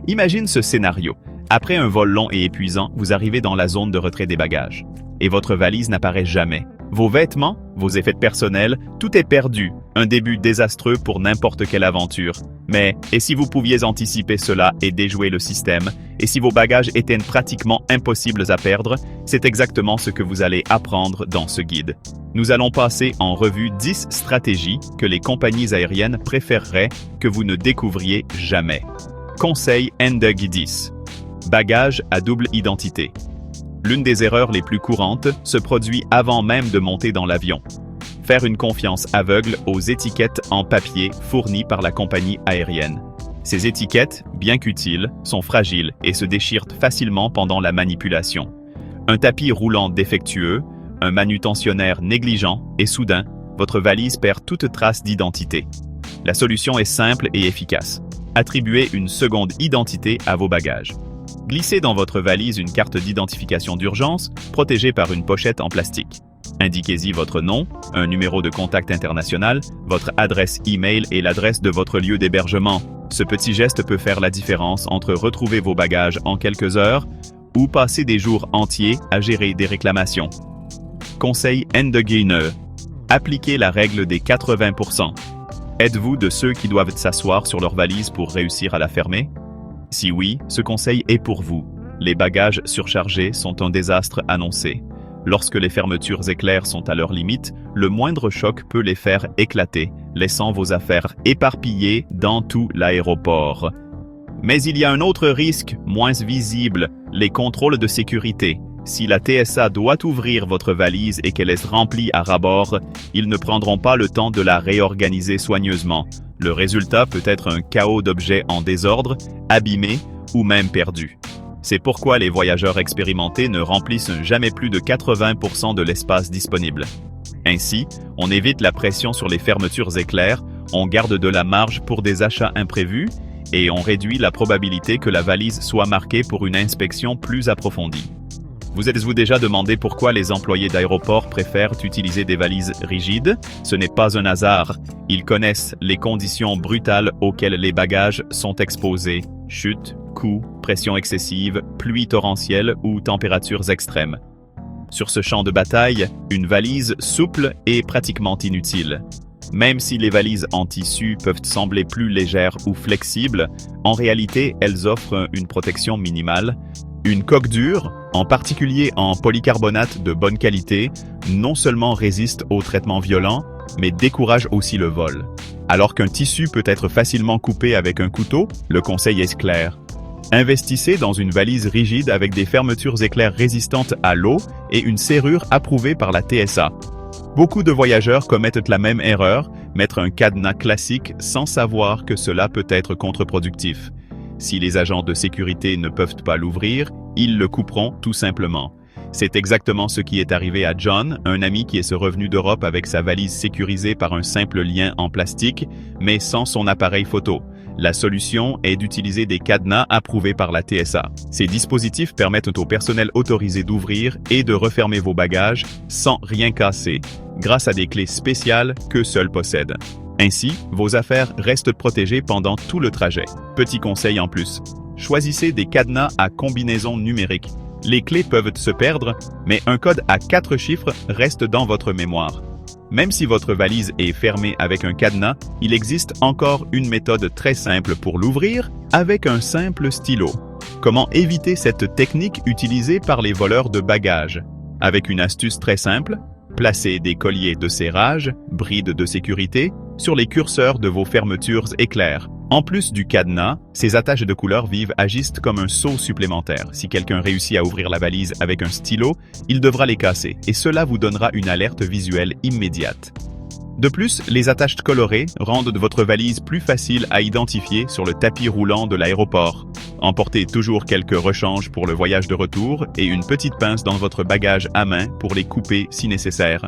Imagine ce scénario. Après un vol long et épuisant, vous arrivez dans la zone de retrait des bagages. Et votre valise n'apparaît jamais. Vos vêtements, vos effets personnels, tout est perdu. Un début désastreux pour n'importe quelle aventure. Mais, et si vous pouviez anticiper cela et déjouer le système? Et si vos bagages étaient pratiquement impossibles à perdre? C'est exactement ce que vous allez apprendre dans ce guide. Nous allons passer en revue 10 stratégies que les compagnies aériennes préféreraient que vous ne découvriez jamais. Conseil NDG 10. Bagages à double identité. L'une des erreurs les plus courantes se produit avant même de monter dans l'avion. Faire une confiance aveugle aux étiquettes en papier fournies par la compagnie aérienne. Ces étiquettes, bien qu'utiles, sont fragiles et se déchirent facilement pendant la manipulation. Un tapis roulant défectueux, un manutentionnaire négligent et soudain, votre valise perd toute trace d'identité. La solution est simple et efficace. Attribuez une seconde identité à vos bagages. Glissez dans votre valise une carte d'identification d'urgence, protégée par une pochette en plastique. Indiquez-y votre nom, un numéro de contact international, votre adresse e-mail et l'adresse de votre lieu d'hébergement. Ce petit geste peut faire la différence entre retrouver vos bagages en quelques heures ou passer des jours entiers à gérer des réclamations. Conseil NDG 9. Appliquez la règle des 80%. Êtes-vous de ceux qui doivent s'asseoir sur leur valise pour réussir à la fermer? Si oui, ce conseil est pour vous. Les bagages surchargés sont un désastre annoncé. Lorsque les fermetures éclairs sont à leur limite, le moindre choc peut les faire éclater, laissant vos affaires éparpillées dans tout l'aéroport. Mais il y a un autre risque, moins visible, les contrôles de sécurité. Si la TSA doit ouvrir votre valise et qu'elle est remplie à ras-bord, ils ne prendront pas le temps de la réorganiser soigneusement. Le résultat peut être un chaos d'objets en désordre, abîmés ou même perdus. C'est pourquoi les voyageurs expérimentés ne remplissent jamais plus de 80% de l'espace disponible. Ainsi, on évite la pression sur les fermetures éclairs, on garde de la marge pour des achats imprévus et on réduit la probabilité que la valise soit marquée pour une inspection plus approfondie. Vous êtes-vous déjà demandé pourquoi les employés d'aéroport préfèrent utiliser des valises rigides? Ce n'est pas un hasard. Ils connaissent les conditions brutales auxquelles les bagages sont exposés. Chutes, coups, pression excessive, pluie torrentielle ou températures extrêmes. Sur ce champ de bataille, une valise souple est pratiquement inutile. Même si les valises en tissu peuvent sembler plus légères ou flexibles, en réalité, elles offrent une protection minimale. Une coque dure, en particulier en polycarbonate de bonne qualité, non seulement résiste aux traitements violents, mais décourage aussi le vol. Alors qu'un tissu peut être facilement coupé avec un couteau, le conseil est clair. Investissez dans une valise rigide avec des fermetures éclairs résistantes à l'eau et une serrure approuvée par la TSA. Beaucoup de voyageurs commettent la même erreur, mettre un cadenas classique sans savoir que cela peut être contre-productif. Si les agents de sécurité ne peuvent pas l'ouvrir, ils le couperont tout simplement. C'est exactement ce qui est arrivé à John, un ami qui est revenu d'Europe avec sa valise sécurisée par un simple lien en plastique, mais sans son appareil photo. La solution est d'utiliser des cadenas approuvés par la TSA. Ces dispositifs permettent au personnel autorisé d'ouvrir et de refermer vos bagages sans rien casser, grâce à des clés spéciales que seuls possèdent. Ainsi, vos affaires restent protégées pendant tout le trajet. Petit conseil en plus, choisissez des cadenas à combinaison numérique. Les clés peuvent se perdre, mais un code à 4 chiffres reste dans votre mémoire. Même si votre valise est fermée avec un cadenas, il existe encore une méthode très simple pour l'ouvrir avec un simple stylo. Comment éviter cette technique utilisée par les voleurs de bagages? Avec une astuce très simple, placez des colliers de serrage, brides de sécurité, sur les curseurs de vos fermetures éclairs. En plus du cadenas, ces attaches de couleurs vives agissent comme un sceau supplémentaire. Si quelqu'un réussit à ouvrir la valise avec un stylo, il devra les casser, et cela vous donnera une alerte visuelle immédiate. De plus, les attaches colorées rendent votre valise plus facile à identifier sur le tapis roulant de l'aéroport. Emportez toujours quelques rechanges pour le voyage de retour et une petite pince dans votre bagage à main pour les couper si nécessaire.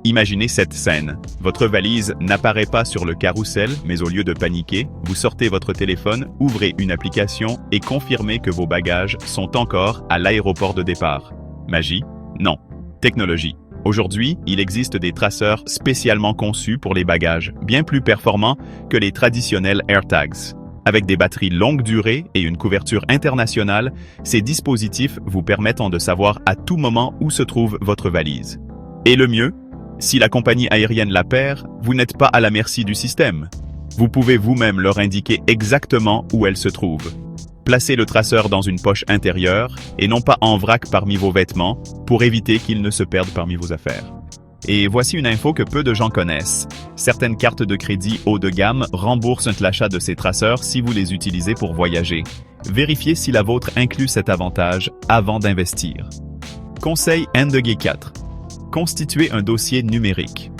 Imaginez cette scène. Votre valise n'apparaît pas sur le carrousel, mais au lieu de paniquer, vous sortez votre téléphone, ouvrez une application et confirmez que vos bagages sont encore à l'aéroport de départ. Magie? Non. Technologie. Aujourd'hui, il existe des traceurs spécialement conçus pour les bagages, bien plus performants que les traditionnels AirTags. Avec des batteries longue durée et une couverture internationale, ces dispositifs vous permettent de savoir à tout moment où se trouve votre valise. Et le mieux, si la compagnie aérienne la perd, vous n'êtes pas à la merci du système. Vous pouvez vous-même leur indiquer exactement où elle se trouve. Placez le traceur dans une poche intérieure et non pas en vrac parmi vos vêtements pour éviter qu'il ne se perde parmi vos affaires. Et voici une info que peu de gens connaissent. Certaines cartes de crédit haut de gamme remboursent l'achat de ces traceurs si vous les utilisez pour voyager. Vérifiez si la vôtre inclut cet avantage avant d'investir. Conseil NDG4. Constituez un dossier numérique.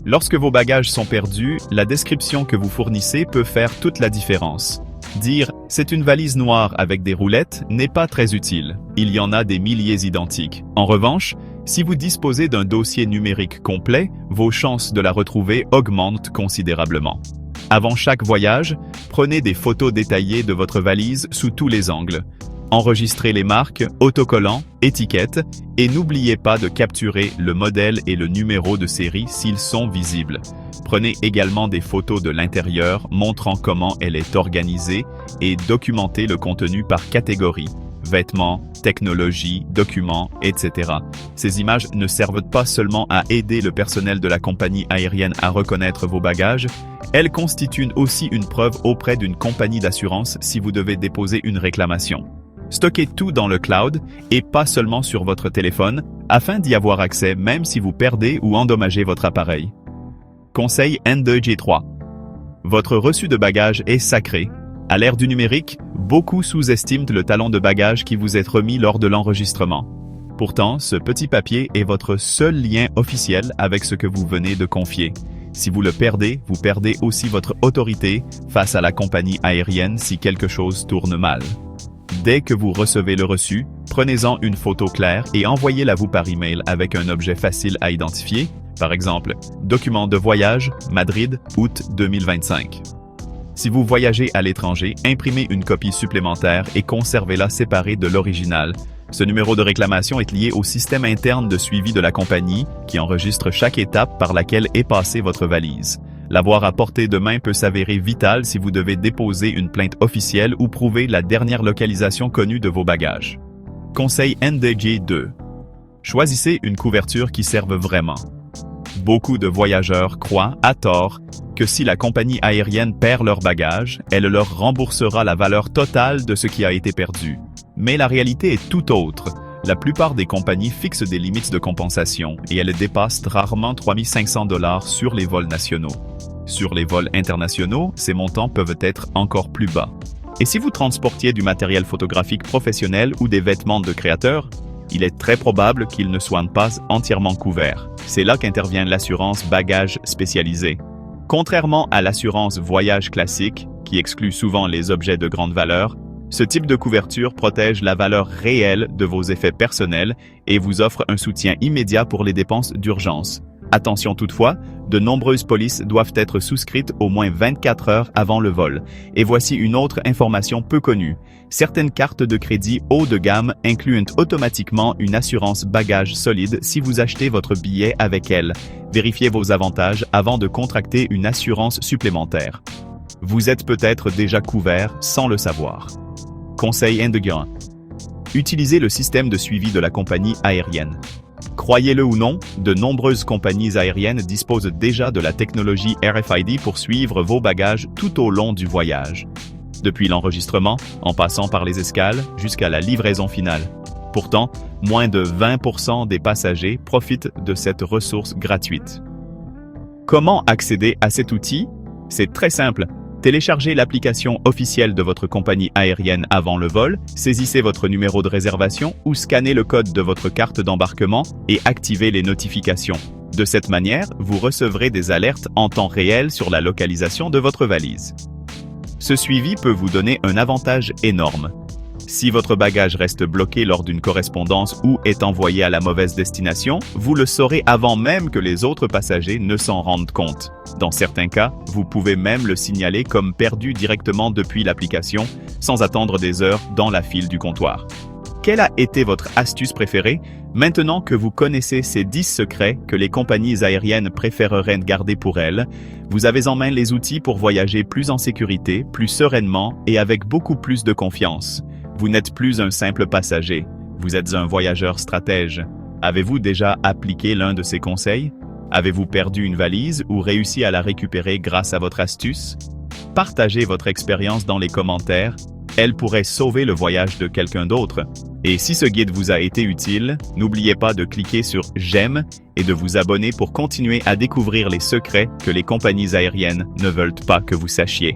Lorsque vos bagages sont perdus, la description que vous fournissez peut faire toute la différence. Dire « c'est une valise noire avec des roulettes » n'est pas très utile. Il y en a des milliers identiques. En revanche, si vous disposez d'un dossier numérique complet, vos chances de la retrouver augmentent considérablement. Avant chaque voyage, prenez des photos détaillées de votre valise sous tous les angles. Enregistrez les marques, autocollants, étiquettes et n'oubliez pas de capturer le modèle et le numéro de série s'ils sont visibles. Prenez également des photos de l'intérieur montrant comment elle est organisée et documentez le contenu par catégorie. Vêtements, technologie, documents, etc. Ces images ne servent pas seulement à aider le personnel de la compagnie aérienne à reconnaître vos bagages, elles constituent aussi une preuve auprès d'une compagnie d'assurance si vous devez déposer une réclamation. Stockez tout dans le cloud et pas seulement sur votre téléphone, afin d'y avoir accès même si vous perdez ou endommagez votre appareil. Conseil NDG3. Votre reçu de bagages est sacré. À l'ère du numérique, beaucoup sous-estiment le talon de bagages qui vous est remis lors de l'enregistrement. Pourtant, ce petit papier est votre seul lien officiel avec ce que vous venez de confier. Si vous le perdez, vous perdez aussi votre autorité face à la compagnie aérienne si quelque chose tourne mal. Dès que vous recevez le reçu, prenez-en une photo claire et envoyez-la vous par email avec un objet facile à identifier, par exemple, document de voyage, Madrid, août 2025. Si vous voyagez à l'étranger, imprimez une copie supplémentaire et conservez-la séparée de l'original. Ce numéro de réclamation est lié au système interne de suivi de la compagnie qui enregistre chaque étape par laquelle est passée votre valise. L'avoir à portée de main peut s'avérer vital si vous devez déposer une plainte officielle ou prouver la dernière localisation connue de vos bagages. Conseil NDG2. Choisissez une couverture qui serve vraiment. Beaucoup de voyageurs croient, à tort, que si la compagnie aérienne perd leurs bagages, elle leur remboursera la valeur totale de ce qui a été perdu. Mais la réalité est tout autre. La plupart des compagnies fixent des limites de compensation et elles dépassent rarement 3 500 $ sur les vols nationaux. Sur les vols internationaux, ces montants peuvent être encore plus bas. Et si vous transportiez du matériel photographique professionnel ou des vêtements de créateurs, il est très probable qu'ils ne soient pas entièrement couverts. C'est là qu'intervient l'assurance bagages spécialisée. Contrairement à l'assurance voyage classique, qui exclut souvent les objets de grande valeur, ce type de couverture protège la valeur réelle de vos effets personnels et vous offre un soutien immédiat pour les dépenses d'urgence. Attention toutefois, de nombreuses polices doivent être souscrites au moins 24 heures avant le vol. Et voici une autre information peu connue. Certaines cartes de crédit haut de gamme incluent automatiquement une assurance bagages solide si vous achetez votre billet avec elle. Vérifiez vos avantages avant de contracter une assurance supplémentaire. Vous êtes peut-être déjà couvert sans le savoir. Conseil NDG1. Utilisez le système de suivi de la compagnie aérienne. Croyez-le ou non, de nombreuses compagnies aériennes disposent déjà de la technologie RFID pour suivre vos bagages tout au long du voyage. Depuis l'enregistrement, en passant par les escales, jusqu'à la livraison finale. Pourtant, moins de 20% des passagers profitent de cette ressource gratuite. Comment accéder à cet outil? C'est très simple. Téléchargez l'application officielle de votre compagnie aérienne avant le vol, saisissez votre numéro de réservation ou scannez le code de votre carte d'embarquement et activez les notifications. De cette manière, vous recevrez des alertes en temps réel sur la localisation de votre valise. Ce suivi peut vous donner un avantage énorme. Si votre bagage reste bloqué lors d'une correspondance ou est envoyé à la mauvaise destination, vous le saurez avant même que les autres passagers ne s'en rendent compte. Dans certains cas, vous pouvez même le signaler comme perdu directement depuis l'application, sans attendre des heures dans la file du comptoir. Quelle a été votre astuce préférée? Maintenant que vous connaissez ces 10 secrets que les compagnies aériennes préféreraient garder pour elles, vous avez en main les outils pour voyager plus en sécurité, plus sereinement et avec beaucoup plus de confiance. Vous n'êtes plus un simple passager, vous êtes un voyageur stratège. Avez-vous déjà appliqué l'un de ces conseils? Avez-vous perdu une valise ou réussi à la récupérer grâce à votre astuce? Partagez votre expérience dans les commentaires. Elle pourrait sauver le voyage de quelqu'un d'autre. Et si ce guide vous a été utile, n'oubliez pas de cliquer sur j'aime et de vous abonner pour continuer à découvrir les secrets que les compagnies aériennes ne veulent pas que vous sachiez.